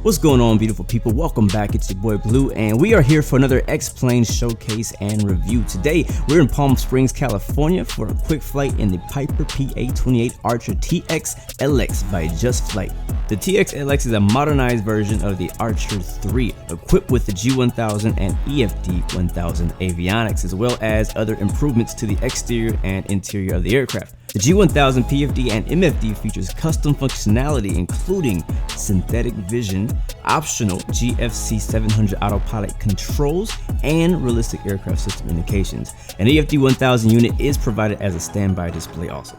What's going on, beautiful people? Welcome back. It's your boy Blue, and we are here for another X-Plane showcase and review. Today, we're in Palm Springs, California for a quick flight in the Piper PA-28 Archer TX LX by JustFlight. The TX LX is a modernized version of the Archer 3, equipped with the G1000 and EFD1000 avionics, as well as other improvements to the exterior and interior of the aircraft. The G1000 PFD and MFD features custom functionality including synthetic vision, optional GFC 700 autopilot controls, and realistic aircraft system indications. An EFD 1000 unit is provided as a standby display also.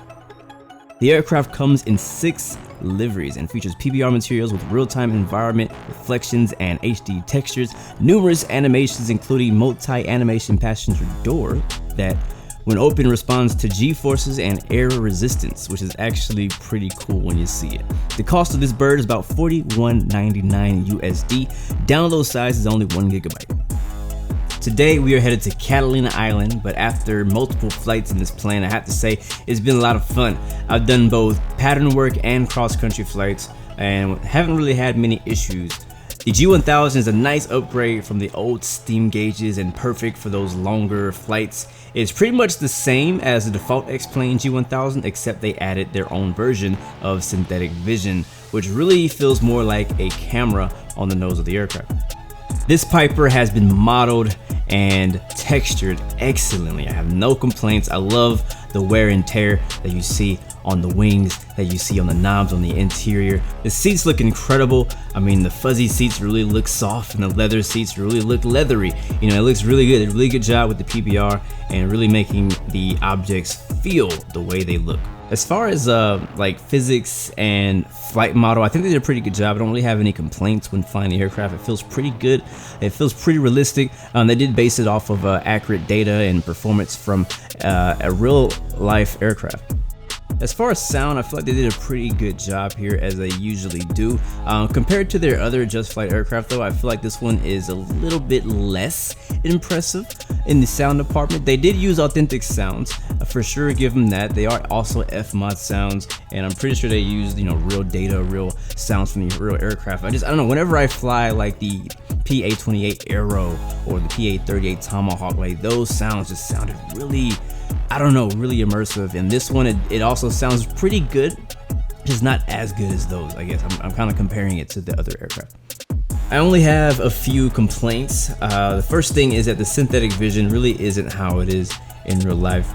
The aircraft comes in 6 liveries and features PBR materials with real-time environment reflections and HD textures, numerous animations including multi-animation passenger door that when open responds to G-forces and air resistance, which is actually pretty cool when you see it. The cost of this bird is about $41.99 USD. Download size is only 1 GB. Today we are headed to Catalina Island, but after multiple flights in this plane, I have to say it's been a lot of fun. I've done both pattern work and cross-country flights and haven't really had many issues. The G1000 is a nice upgrade from the old steam gauges and perfect for those longer flights. It's pretty much the same as the default X-Plane G1000, except they added their own version of synthetic vision, which really feels more like a camera on the nose of the aircraft. This Piper has been modeled and textured excellently. I have no complaints. I love the wear and tear that you see on the wings, that you see on the knobs on the interior. The seats look incredible. I mean, the fuzzy seats really look soft and the leather seats really look leathery. You know, it looks really good. A really good job with the PBR and really making the objects feel the way they look. As far as like physics and flight model, I think they did a pretty good job. I don't really have any complaints when flying the aircraft. It feels pretty good. It feels pretty realistic. They did base it off of accurate data and performance from a real life aircraft. As far as sound, I feel like they did a pretty good job here, as they usually do. Compared to their other JustFlight aircraft though, I feel like this one is a little bit less impressive in the sound department. They did use authentic sounds, for sure, give them that. They are also F-mod sounds, and I'm pretty sure they used, you know, real data, real sounds from the real aircraft. I don't know, whenever I fly like the PA-28 Arrow or the PA-38 Tomahawk, like those sounds just sounded really, I don't know, really immersive. And this one, it also sounds pretty good, just not as good as those, I guess. I'm kind of comparing it to the other aircraft. I only have a few complaints. The first thing is that the synthetic vision really isn't how it is in real life,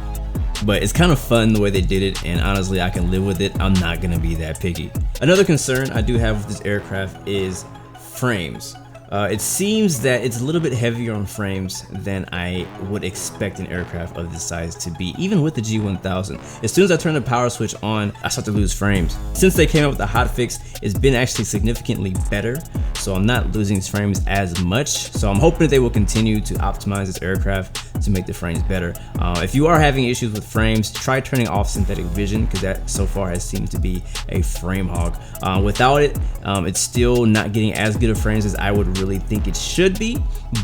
but it's kind of fun the way they did it, and honestly I can live with it. I'm not gonna be that picky. Another concern I do have with this aircraft is frames. It seems that it's a little bit heavier on frames than I would expect an aircraft of this size to be, even with the G1000. As soon as I turn the power switch on, I start to lose frames. Since they came out with the hotfix, it's been actually significantly better, so I'm not losing frames as much. So I'm hoping that they will continue to optimize this aircraft to make the frames better. If you are having issues with frames, try turning off synthetic vision, because that so far has seemed to be a frame hog. Without it, it's still not getting as good of frames as I would really think it should be,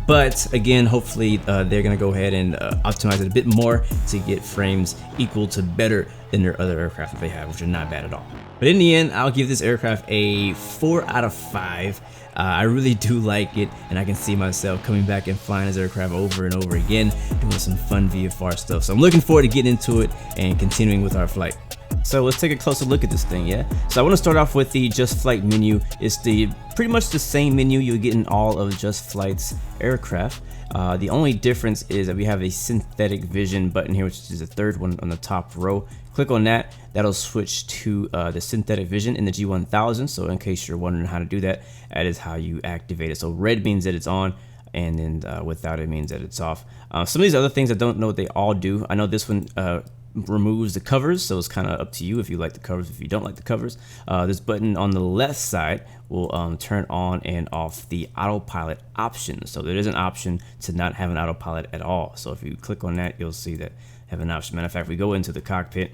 but again, hopefully they're gonna go ahead and optimize it a bit more to get frames equal to better than their other aircraft that they have, which are not bad at all. But in the end, I'll give this aircraft a 4 out of 5. I really do like it, and I can see myself coming back and flying this aircraft over and over again, doing some fun VFR stuff. So I'm looking forward to getting into it and continuing with our flight. So let's take a closer look at this thing, yeah? So I want to start off with the JustFlight menu. It's pretty much the same menu you'll get in all of JustFlight's aircraft. The only difference is that we have a synthetic vision button here, which is the third one on the top row. Click on that, that'll switch to the synthetic vision in the G1000. So in case you're wondering how to do that, that is how you activate it. So red means that it's on, and then without it means that it's off. Some of these other things I don't know what they all do. I know this one removes the covers, so it's kind of up to you if you like the covers, if you don't like the covers. This button on the left side will turn on and off the autopilot option. So there is an option to not have an autopilot at all. So if you click on that, you'll see that have an option. Matter of fact, we go into the cockpit,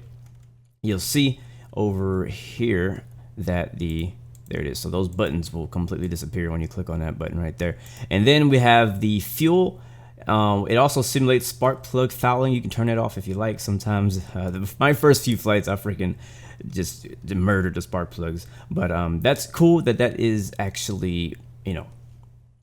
you'll see over here that there it is. So those buttons will completely disappear when you click on that button right there. And then we have the fuel It also simulates spark plug fouling. You can turn it off if you like. Sometimes my first few flights, I freaking just murdered the spark plugs. But that's cool that that is actually, you know,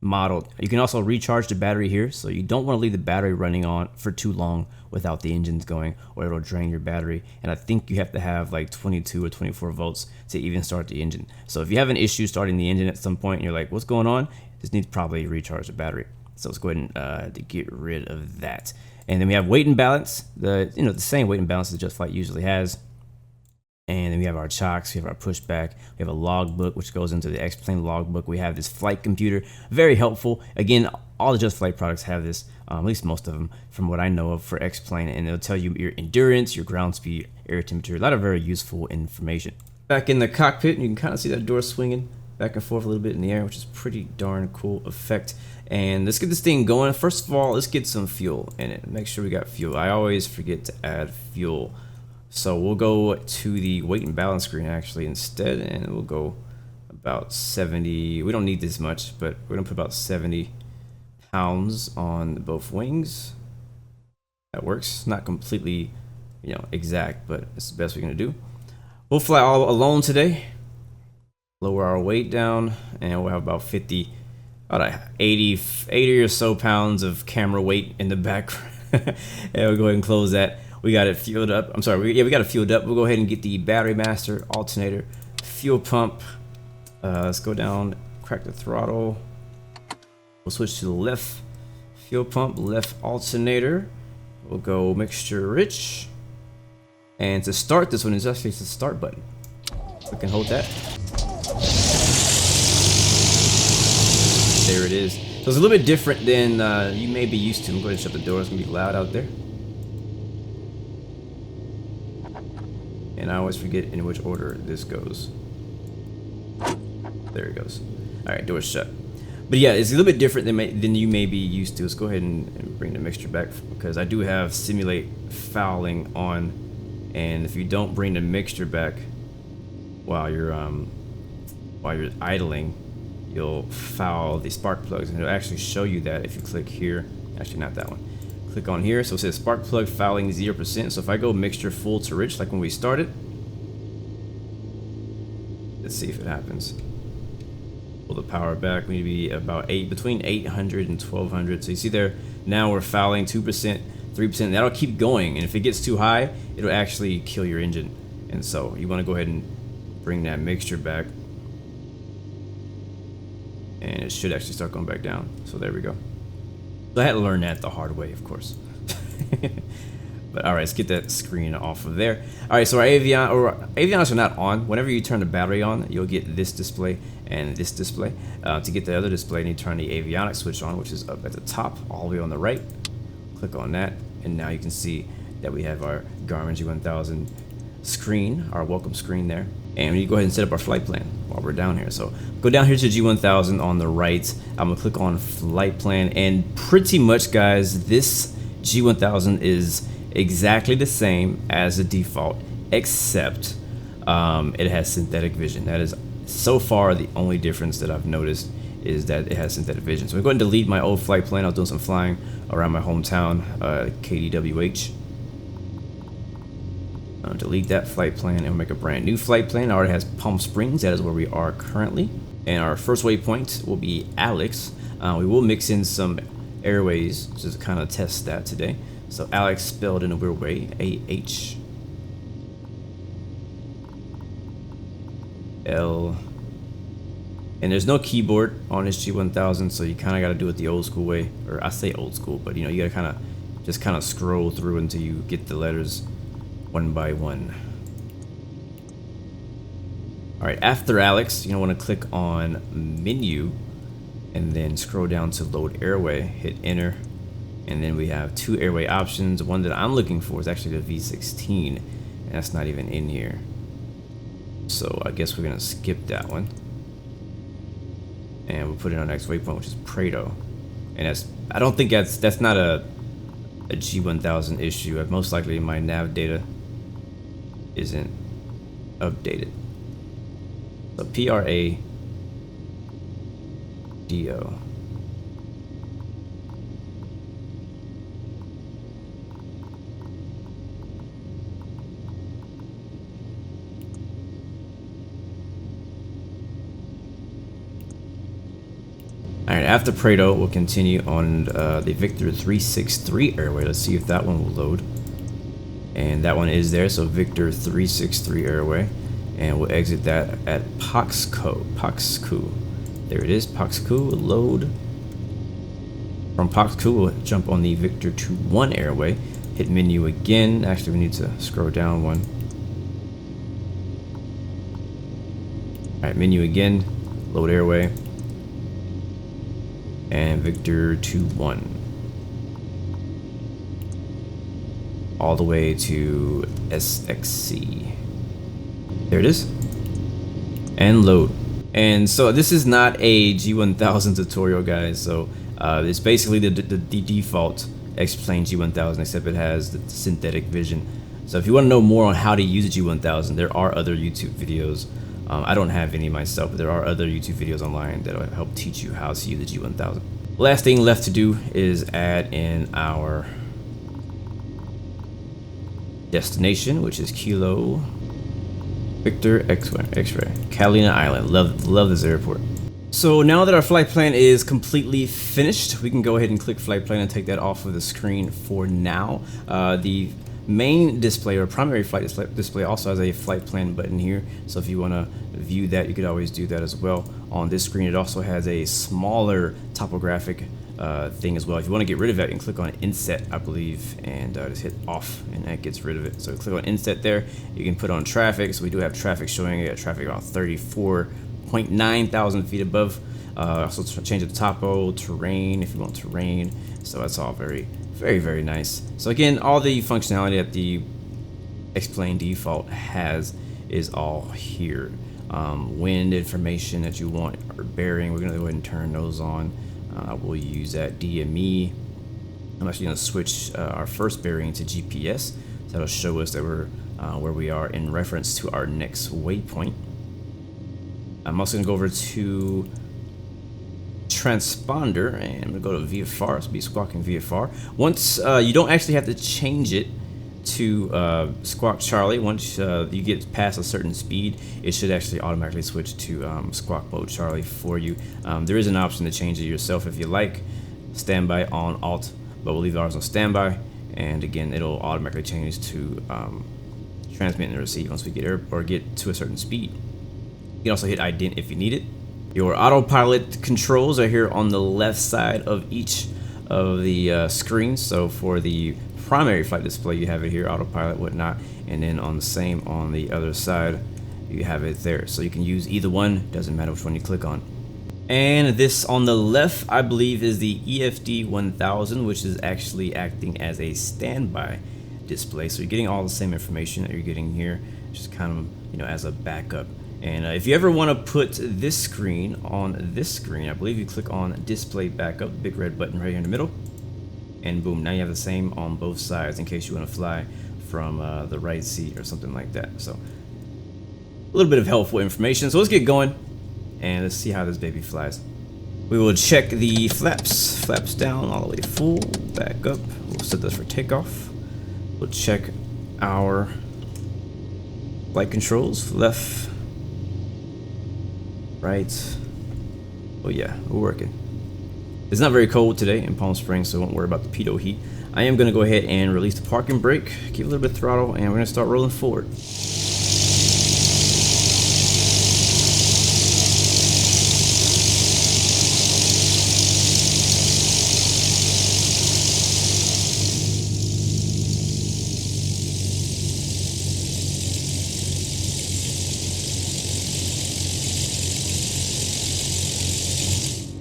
modeled. You can also recharge the battery here, so you don't want to leave the battery running on for too long without the engines going, or it'll drain your battery. And I think you have to have like 22 or 24 volts to even start the engine. So if you have an issue starting the engine at some point and you're like, what's going on? Just need to probably recharge the battery. So let's go ahead and to get rid of that. And then we have weight and balance, the same weight and balance that JustFlight usually has. And then we have our chocks, we have our pushback, we have a logbook, which goes into the X-Plane logbook. We have this flight computer, very helpful. Again, all the JustFlight products have this, at least most of them, from what I know of, for X-Plane, and it'll tell you your endurance, your ground speed, air temperature, a lot of very useful information. Back in the cockpit, you can kind of see that door swinging back and forth a little bit in the air, which is pretty darn cool effect. And let's get this thing going. First of all, let's get some fuel in it. Make sure we got fuel. I always forget to add fuel. So we'll go to the weight and balance screen actually instead, and we'll go about 70. We don't need this much, but we're gonna put about 70 pounds on both wings. That works. Not completely, exact, but it's the best we're gonna do. We'll fly all alone today. Lower our weight down, and we'll have about 80 or so pounds of camera weight in the background. And we'll go ahead and close that. We got it fueled up. I'm sorry, we got it fueled up. We'll go ahead and get the battery master, alternator, fuel pump. Let's go down, crack the throttle. We'll switch to the left fuel pump, left alternator. We'll go mixture rich. And to start this one is actually the start button. We can hold that. There it is. So it's a little bit different than you may be used to. I'm going to shut the door. It's going to be loud out there. And I always forget in which order this goes. There it goes. All right, door's shut. But yeah, it's a little bit different than you may be used to. Let's go ahead and bring the mixture back, because I do have simulate fouling on, and if you don't bring the mixture back while you're idling, you'll foul the spark plugs, and it'll actually show you that if you click here. Actually, not that one. Click on here, so it says spark plug fouling 0%. So if I go mixture full to rich, like when we started, let's see if it happens. Pull the power back. We need to be about between 800 and 1200. So you see there, now we're fouling 2%, 3%. That'll keep going, and if it gets too high, it'll actually kill your engine. And so you want to go ahead and bring that mixture back, and it should actually start going back down. So there we go. So I had to learn that the hard way, of course. But all right, let's get that screen off of there. All right, so our avionics are not on. Whenever you turn the battery on, you'll get this display and this display. To get the other display, you need to turn the avionics switch on, which is up at the top, all the way on the right. Click on that, and now you can see that we have our Garmin G1000 screen, our welcome screen there. And we go ahead and set up our flight plan while we're down here. So go down here to G1000 on the right. I'm gonna click on flight plan, and pretty much, guys, this G1000 is exactly the same as the default, except it has synthetic vision. That is so far the only difference that I've noticed, is that it has synthetic vision. So I'm going to delete my old flight plan. I was doing some flying around my hometown, KDWH. Delete that flight plan and we'll make a brand new flight plan. It already has Palm Springs. That is where we are currently. And our first waypoint will be Alex. We will mix in some airways just to kind of test that today. So Alex spelled in a weird way, A-H-L. And there's no keyboard on this G1000, so you kind of got to do it the old school way. Or I say old school, but you got to just kind of scroll through until you get the letters one by one. All right, after Alex, you want to click on menu and then scroll down to load airway, hit enter, and then we have two airway options. The one that I'm looking for is actually the V16, and that's not even in here. So I guess we're gonna skip that one. And we'll put in our next waypoint, which is Prado. And I don't think that's not a G1000 issue. Most likely my nav data isn't updated. So PRADO. Alright, after Prado, we'll continue on the Victor 363 airway. Let's see if that one will load. And that one is there, so Victor 363 airway. And we'll exit that at Paxcu. There it is, Paxcu, load. From Paxcu, we'll jump on the Victor 21 airway. Hit menu again. Actually, we need to scroll down one. Alright, menu again, load airway. And Victor 21 all the way to SXC. There it is, and load. And so this is not a G1000 tutorial, guys. So it's basically the default X-Plane G1000, except it has the synthetic vision. So if you want to know more on how to use a G1000, there are other YouTube videos. I don't have any myself, but there are other YouTube videos online that will help teach you how to use the G1000. Last thing left to do is add in our destination, which is Kilo Victor X-Ray, Catalina Island. Love this airport. So now that our flight plan is completely finished, we can go ahead and click flight plan and take that off of the screen for now. The main display, or primary flight display, also has a flight plan button here, so if you want to view that, you could always do that as well. On this screen, it also has a smaller topographic thing as well. If you want to get rid of that, you can click on inset, I believe, and just hit off, and that gets rid of it. So click on inset there. You can put on traffic, so we do have traffic showing it. Traffic about 34.9 thousand feet above. Also change the topo, terrain if you want terrain. So that's all very nice. So again, all the functionality that the X-Plane default has is all here. Wind information that you want, or bearing, we're gonna go ahead and turn those on. We'll use that DME. I'm actually gonna switch our first bearing to GPS. So that'll show us that we're where we are in reference to our next waypoint. I'm also gonna go over to transponder, and I'm gonna go to VFR, so be squawking VFR. Once you don't actually have to change it to squawk Charlie. Once you get past a certain speed, it should actually automatically switch to squawk mode Charlie for you. There is an option to change it yourself if you like. Standby on alt, but we'll leave ours on standby, and again it'll automatically change to transmit and receive once we get to a certain speed. You can also hit ident if you need it. Your autopilot controls are here on the left side of each of the screens. So for the primary flight display, you have it here, autopilot, whatnot, and then on the other side, you have it there. So you can use either one, doesn't matter which one you click on. And this on the left, I believe, is the EFD 1000, which is actually acting as a standby display. So you're getting all the same information that you're getting here, just kind of, you know, as a backup. And if you ever want to put this screen on this screen, I believe you click on display backup, big red button right here in the middle, and boom, now you have the same on both sides in case you want to fly from the right seat or something like that. So a little bit of helpful information. So let's get going and let's see how this baby flies. We will check the flaps down all the way full, back up. We'll set this for takeoff. We'll check our flight controls, left, right. Oh yeah, we're working. It's not very cold today in Palm Springs, so don't worry about the pitot heat. I am gonna go ahead and release the parking brake, give a little bit of throttle, and we're gonna start rolling forward.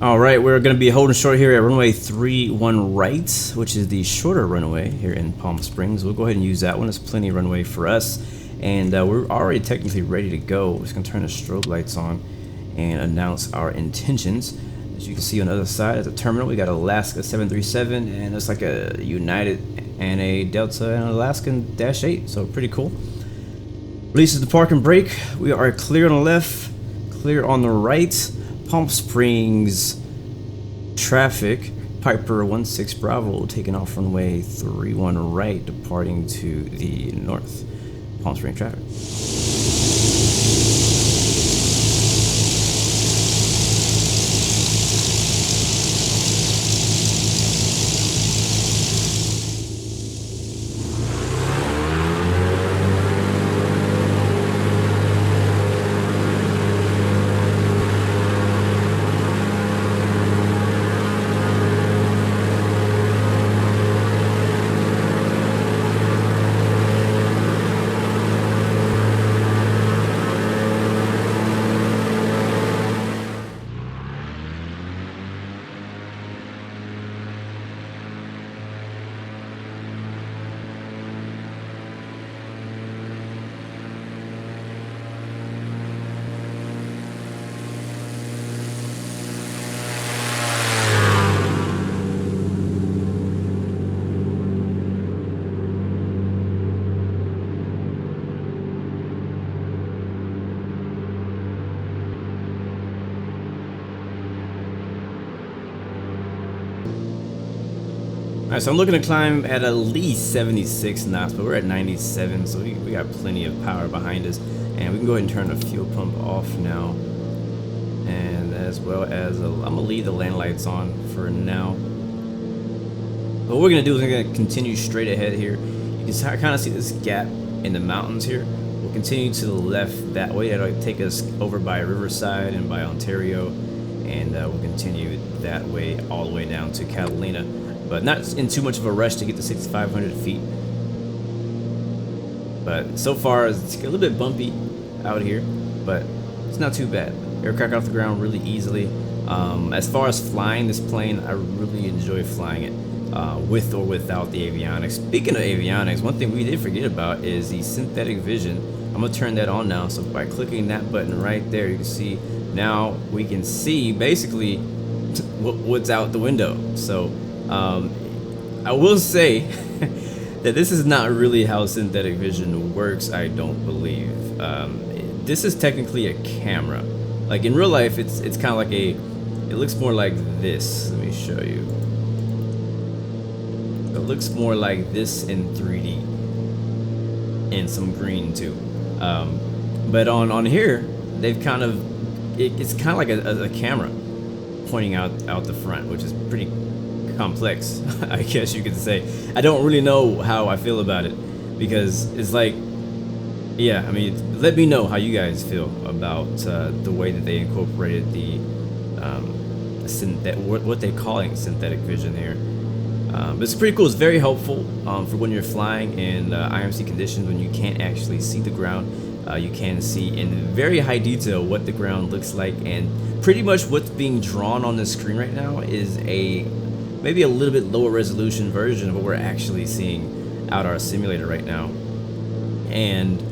Alright, we're going to be holding short here at runway 31 right, which is the shorter runway here in Palm Springs. We'll go ahead and use that one. There's plenty of runway for us. And we're already technically ready to go. We're just going to turn the strobe lights on and announce our intentions. As you can see on the other side at the terminal, we got Alaska 737, and it's like a United and a Delta and an Alaskan Dash 8, so pretty cool. Releases the parking brake. We are clear on the left, clear on the right. Palm Springs traffic, Piper 16 Bravo taking off runway 31 right, departing to the north. Palm Springs traffic. Alright, so I'm looking to climb at least 76 knots, but we're at 97, so we got plenty of power behind us. And we can go ahead and turn the fuel pump off now. And as well as, I'm going to leave the land lights on for now. What we're going to do is we're going to continue straight ahead here. You can kind of see this gap in the mountains here. We'll continue to the left that way. That'll take us over by Riverside and by Ontario. And we'll continue that way all the way down to Catalina. But not in too much of a rush to get to 6,500 feet. But so far, it's a little bit bumpy out here, but it's not too bad. Aircraft off the ground really easily. As far as flying this plane, I really enjoy flying it with or without the avionics. Speaking of avionics, one thing we did forget about is the synthetic vision. I'm gonna turn that on now. So by clicking that button right there, you can see now we can see basically what's out the window. So I will say that this is not really how synthetic vision works, I don't believe. This is technically a camera. Like in real life, it's kind of like it looks more like this. Let me show you. It looks more like this in 3D. And some green too. But on here, they've kind of, it's kind of like a camera pointing out the front, which is pretty complex, I guess you could say. I don't really know how I feel about it, because it's like, yeah, I mean, let me know how you guys feel about the way that they incorporated the what they're calling synthetic vision here. But it's pretty cool. It's very helpful for when you're flying in IMC conditions when you can't actually see the ground. You can see in very high detail what the ground looks like, and pretty much what's being drawn on the screen right now is maybe a little bit lower resolution version of what we're actually seeing out our simulator right now. And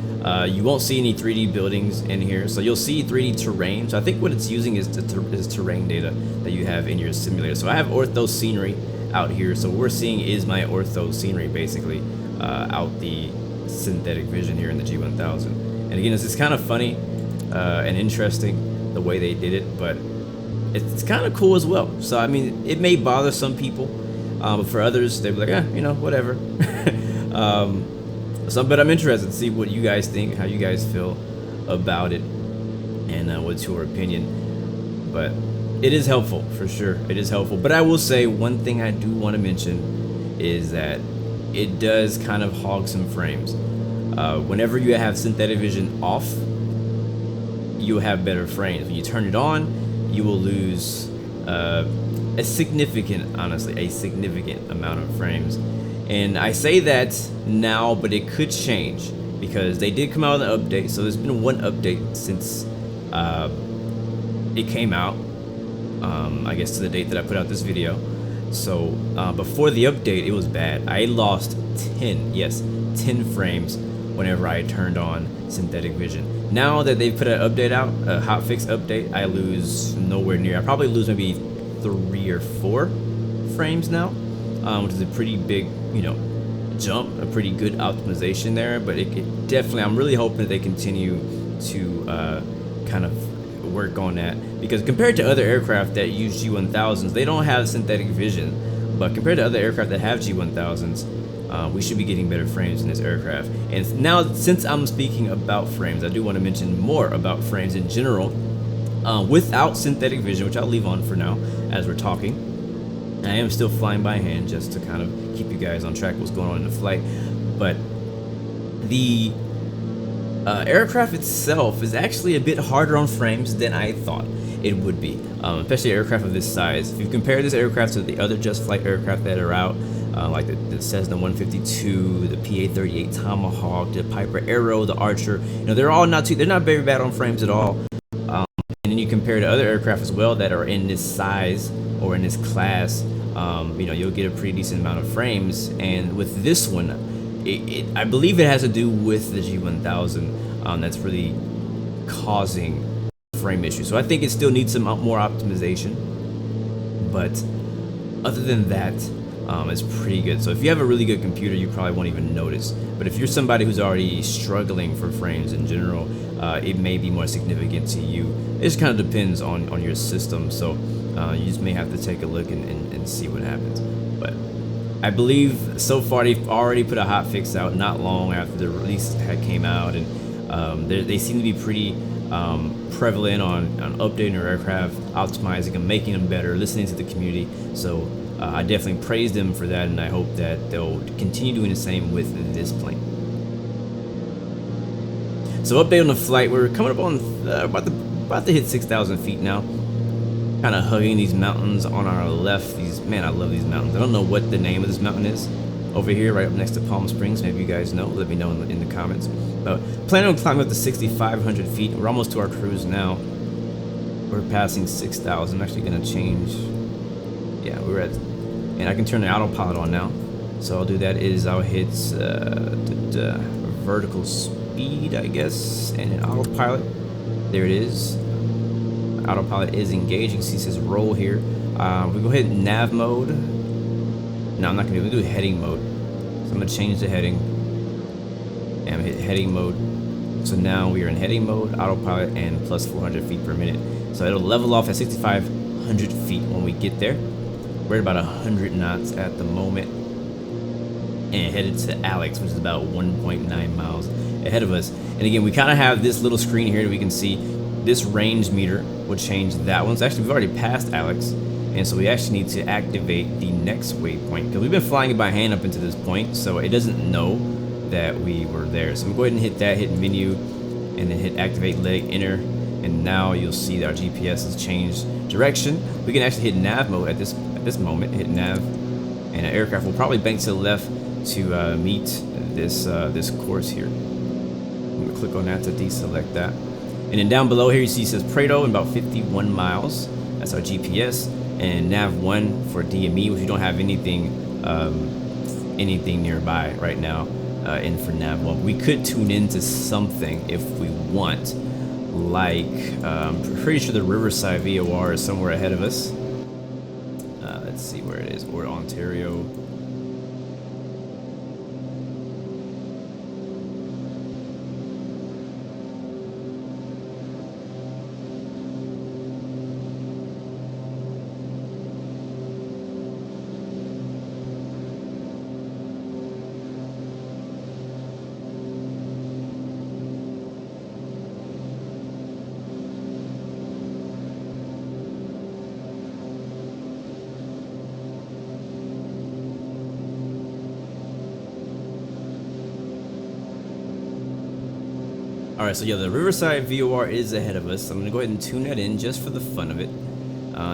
you won't see any 3D buildings in here, so you'll see 3D terrain. So I think what it's using is terrain data that you have in your simulator. So I have ortho scenery out here, so what we're seeing is my ortho scenery basically out the synthetic vision here in the G1000. And again, it's kind of funny and interesting the way they did it, but it's kind of cool as well. So I mean, it may bother some people, but for others, they'll be like, you know, whatever. But I'm interested to see what you guys think, how you guys feel about it, and what's your opinion. But it is helpful, for sure. It is helpful. But I will say one thing I do want to mention is that it does kind of hog some frames. Whenever you have synthetic vision off, you'll have better frames. When you turn it on, you will lose a significant amount of frames. And I say that now, but it could change because they did come out with an update. So there's been one update since it came out, I guess to the date that I put out this video. So before the update, it was bad. I lost 10 frames whenever I turned on synthetic vision. Now that they've put an update out, a hotfix update, I lose nowhere near. I probably lose maybe 3 or 4 frames now, which is a pretty big, you know, jump, a pretty good optimization there. But it definitely, I'm really hoping that they continue to kind of work on that, because compared to other aircraft that use G1000s, they don't have synthetic vision. But compared to other aircraft that have G1000s, we should be getting better frames in this aircraft. And now, since I'm speaking about frames, I do want to mention more about frames in general without synthetic vision, which I'll leave on for now as we're talking. I am still flying by hand just to kind of keep you guys on track what's going on in the flight. But the aircraft itself is actually a bit harder on frames than I thought it would be, especially an aircraft of this size. If you compare this aircraft to the other JustFlight aircraft that are out, like the Cessna 152, the PA-38 Tomahawk, the Piper Arrow, the Archer, you know, they're all they're not very bad on frames at all. And then you compare to other aircraft as well that are in this size or in this class, you know, you'll get a pretty decent amount of frames. And with this one, I believe it has to do with the G1000 that's really causing frame issues. So I think it still needs some more optimization, but other than that, it's pretty good. So if you have a really good computer, you probably won't even notice. But if you're somebody who's already struggling for frames in general, it may be more significant to you. It just kind of depends on your system. So you just may have to take a look and see what happens. But I believe so far they've already put a hot fix out not long after the release had came out, and they seem to be pretty prevalent on updating their aircraft, optimizing them, making them better, listening to the community. So I definitely praise them for that, and I hope that they'll continue doing the same with this plane. So update on the flight, we're coming up on about to hit 6,000 feet now. Kind of hugging these mountains on our left. Man, I love these mountains. I don't know what the name of this mountain is over here, right up next to Palm Springs. Maybe you guys know. Let me know in the comments. But planning on climbing up to 6,500 feet. We're almost to our cruise now. We're passing 6,000. I'm actually gonna change. Yeah, we're at, and I can turn the autopilot on now. So I'll do that. I'll hit vertical speed, I guess, and an autopilot. There it is. Autopilot is engaged. You can see it says roll here. We go ahead and nav mode. No, I'm not gonna do heading mode. So I'm gonna change the heading. And I'm gonna hit heading mode. So now we are in heading mode, autopilot, and plus 400 feet per minute. So it'll level off at 6,500 feet when we get there. We're at about 100 knots at the moment. And headed to Alex, which is about 1.9 miles ahead of us. And again, we kind of have this little screen here that we can see. This range meter will change that one. So actually, we've already passed Alex, and so we actually need to activate the next waypoint because we've been flying it by hand up into this point, so it doesn't know that we were there. So I'm going to go ahead and hit that, hit menu, and then hit activate leg enter, and now you'll see that our GPS has changed direction. We can actually hit nav mode at this moment. Hit nav, and an aircraft will probably bank to the left to meet this course here. I'm gonna click on that to deselect that. And then down below here you see it says Prado in about 51 miles. That's our GPS. And nav 1 for DME, which we don't have anything nearby right now in for nav 1. We could tune into something if we want. Like, I'm pretty sure the Riverside VOR is somewhere ahead of us. Let's see where it is. Or Ontario. Alright, so yeah, the Riverside VOR is ahead of us. I'm going to go ahead and tune that in just for the fun of it.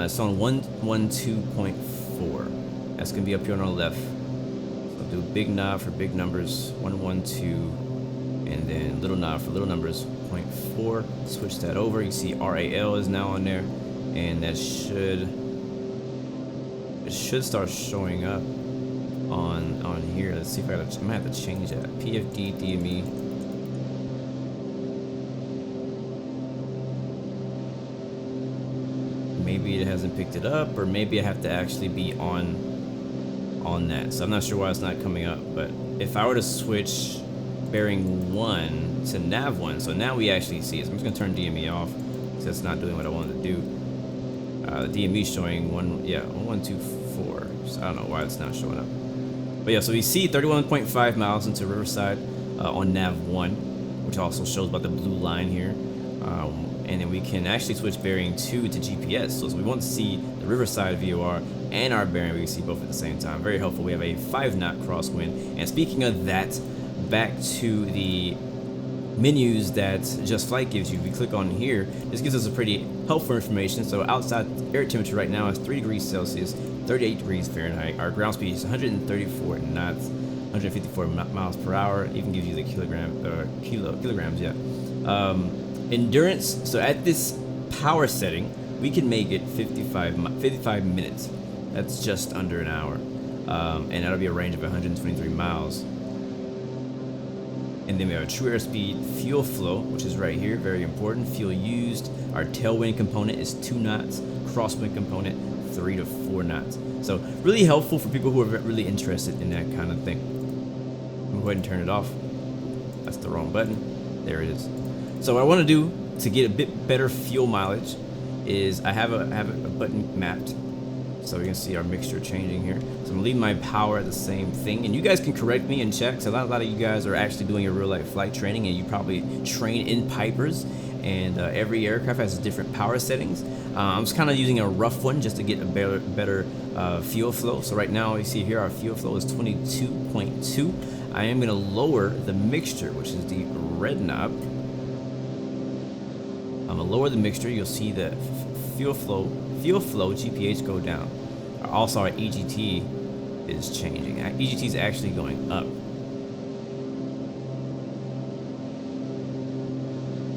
It's on 112.4. That's going to be up here on our left. So I'll do a big knob for big numbers, 112, and then little knob for little numbers, 0.4. Switch that over. You see RAL is now on there, and that should start showing up on here. Let's see if I might have to change that. PFD DME. Maybe it hasn't picked it up, or maybe I have to actually be on that. So I'm not sure why it's not coming up. But if I were to switch bearing 1 to nav 1, so now we actually see it. So I'm just gonna turn DME off because it's not doing what I wanted to do. The DME showing 1124. So I don't know why it's not showing up. But yeah, so we see 31.5 miles into Riverside on nav 1, which also shows about the blue line here. And then we can actually switch bearing 2 to GPS. So we want to see the Riverside VOR and our bearing. We can see both at the same time. Very helpful. We have a 5-knot crosswind. And speaking of that, back to the menus that JustFlight gives you. We click on here. This gives us a pretty helpful information. So outside air temperature right now is 3 degrees Celsius, 38 degrees Fahrenheit. Our ground speed is 134 knots, 154 miles per hour. Even gives you the kilograms. Yeah. Endurance, so at this power setting, we can make it 55 minutes. That's just under an hour. And that'll be a range of 123 miles. And then we have a true airspeed fuel flow, which is right here, very important. Fuel used, our tailwind component is 2 knots, crosswind component 3 to 4 knots. So really helpful for people who are really interested in that kind of thing. I'm gonna go ahead and turn it off. That's the wrong button. There it is. So what I want to do to get a bit better fuel mileage is I have a button mapped, So you can see our mixture changing here. So I'm gonna leave my power at the same thing, and you guys can correct me and check. So a lot of you guys are actually doing your real life flight training, and you probably train in Pipers, and every aircraft has different power settings. I'm just kind of using a rough one just to get a better fuel flow. So right now you see here our fuel flow is 22.2. I am gonna lower the mixture, which is the red knob. I'm gonna lower the mixture. You'll see the fuel flow GPH go down. Also our EGT is changing. EGT is actually going up.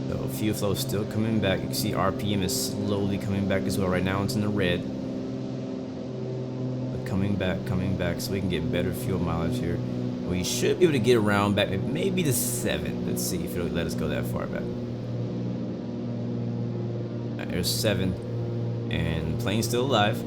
So fuel flow is still coming back. You can see RPM is slowly coming back as well. Right now it's in the red. But coming back so we can get better fuel mileage here. We should be able to get around back maybe to 7. Let's see if it'll let us go that far back. There's 7, and plane's still alive.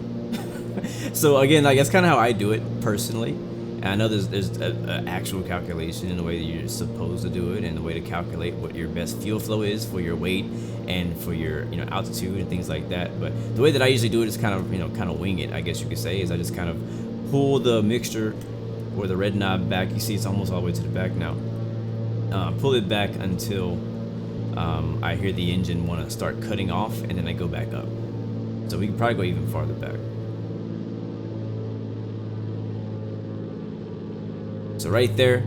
So again, like, that's kind of how I do it personally. And I know there's an actual calculation in the way that you're supposed to do it, and the way to calculate what your best fuel flow is for your weight and for your altitude and things like that. But the way that I usually do it is kind of wing it, I guess you could say. Is I just kind of pull the mixture or the red knob back. You see it's almost all the way to the back now. Pull it back until I hear the engine want to start cutting off, and then I go back up. So we can probably go even farther back. So right there,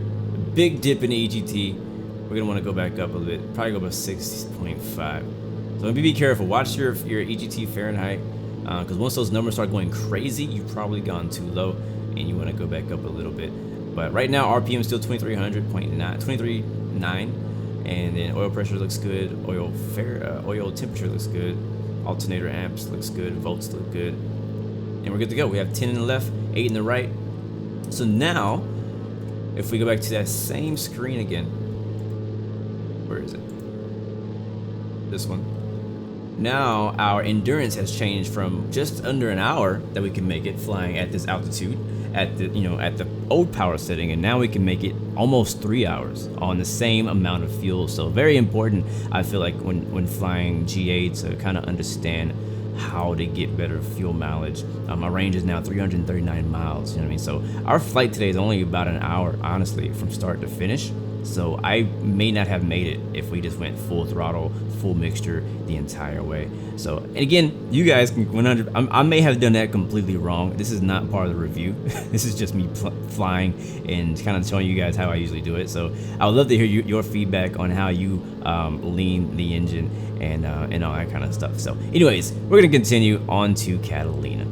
big dip in the EGT. We're gonna want to go back up a little bit, probably go about 6.5. So maybe be careful. Watch your EGT Fahrenheit, because once those numbers start going crazy, you've probably gone too low, and you want to go back up a little bit. But right now, RPM is still 23.9, and then oil pressure looks good, oil temperature looks good, alternator amps looks good, volts look good, and we're good to go. We have 10 in the left, 8 in the right. So now, if we go back to that same screen again, where is it? This one. Now our endurance has changed from just under an hour that we can make it flying at this altitude, at the old power setting, and now we can make it almost 3 hours on the same amount of fuel. So very important, I feel like, when flying GA, to kind of understand how to get better fuel mileage. My range is now 339 miles, you know what I mean? So our flight today is only about an hour, honestly, from start to finish. So I may not have made it if we just went full throttle, full mixture the entire way. So, and again, you guys can 100. I may have done that completely wrong. This is not part of the review. This is just me flying and kind of showing you guys how I usually do it. So I would love to hear your feedback on how you lean the engine and all that kind of stuff. So anyways, we're gonna continue on to Catalina.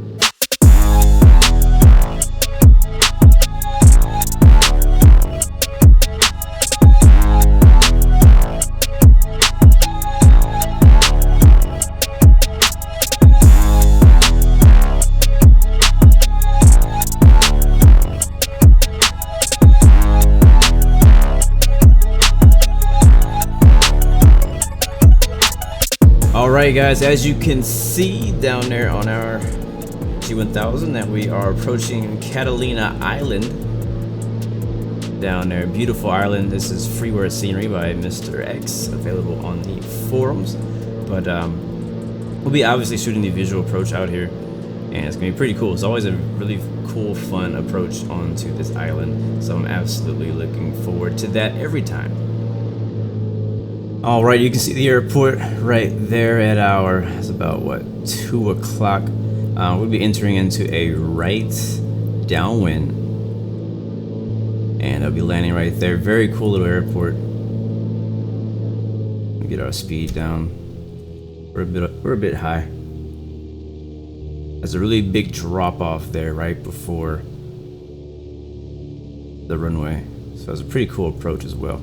Alright guys, as you can see down there on our G1000 that we are approaching Catalina Island. Down there, beautiful island. This is freeware scenery by Mr. X, available on the forums. But we'll be obviously shooting the visual approach out here, and it's gonna be pretty cool. It's always a really cool, fun approach onto this island, so I'm absolutely looking forward to that every time. Alright, you can see the airport right there at it's about what, 2 o'clock. We'll be entering into a right downwind, and I'll be landing right there. Very cool little airport. Get our speed down. We're a bit high. There's a really big drop off there right before the runway, so it's a pretty cool approach as well.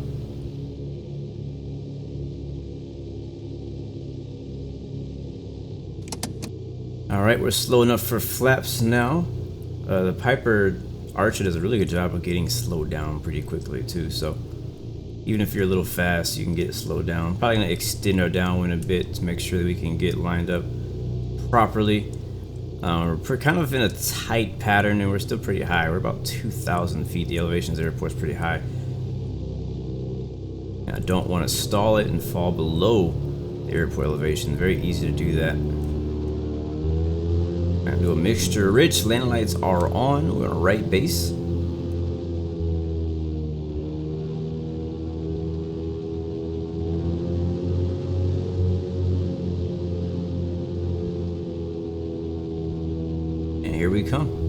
Alright, we're slow enough for flaps now. The Piper Archer does a really good job of getting slowed down pretty quickly too, so even if you're a little fast, you can get slowed down. Probably gonna extend our downwind a bit to make sure that we can get lined up properly. We're kind of in a tight pattern, and we're still pretty high. We're about 2,000 feet. The elevation of the airport's pretty high. And I don't want to stall it and fall below the airport elevation. Very easy to do that. gonna do a mixture rich. Landing lights are on. We're on right base. And here we come.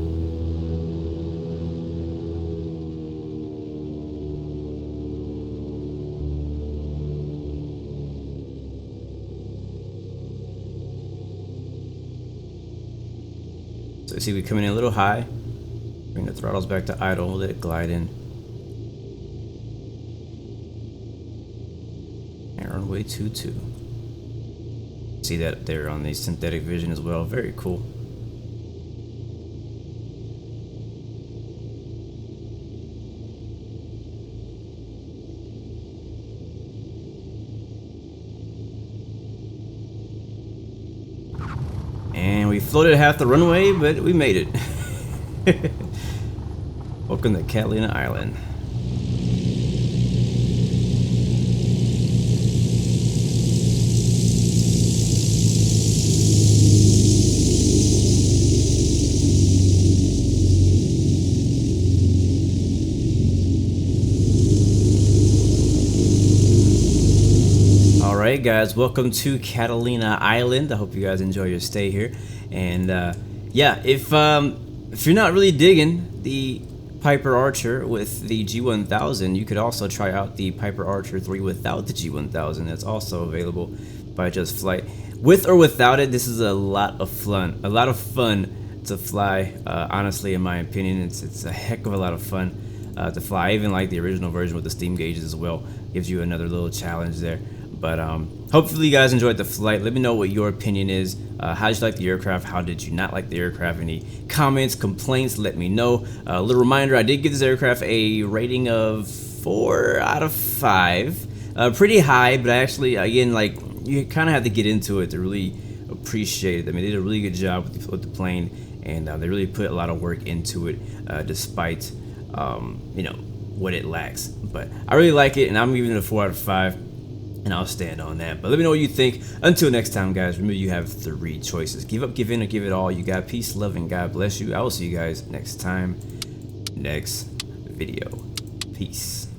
So you see we coming in a little high. Bring the throttles back to idle, let it glide in. And runway 22. See that there on the synthetic vision as well. Very cool. And we floated half the runway, but we made it. Welcome to Catalina Island. Alright guys, welcome to Catalina Island. I hope you guys enjoy your stay here. And yeah, if you're not really digging the Piper Archer with the G1000, you could also try out the Piper Archer 3 without the G1000. That's also available by JustFlight. With or without it, this is a lot of fun. A lot of fun to fly. Honestly, in my opinion, it's a heck of a lot of fun to fly. I even like the original version with the steam gauges as well. Gives you another little challenge there. But hopefully you guys enjoyed the flight. Let me know what your opinion is. How did you like the aircraft? How did you not like the aircraft? Any comments, complaints? Let me know. A little reminder, I did give this aircraft a rating of 4 out of 5. Pretty high, but actually, again, like, you kind of have to get into it to really appreciate it. I mean, they did a really good job with the plane, and they really put a lot of work into it, despite, you know, what it lacks. But I really like it, and I'm giving it a 4 out of 5. And I'll stand on that. But let me know what you think. Until next time, guys, remember you have 3 choices. Give up, give in, or give it all. You got peace, love, and God bless you. I will see you guys next time, next video. Peace.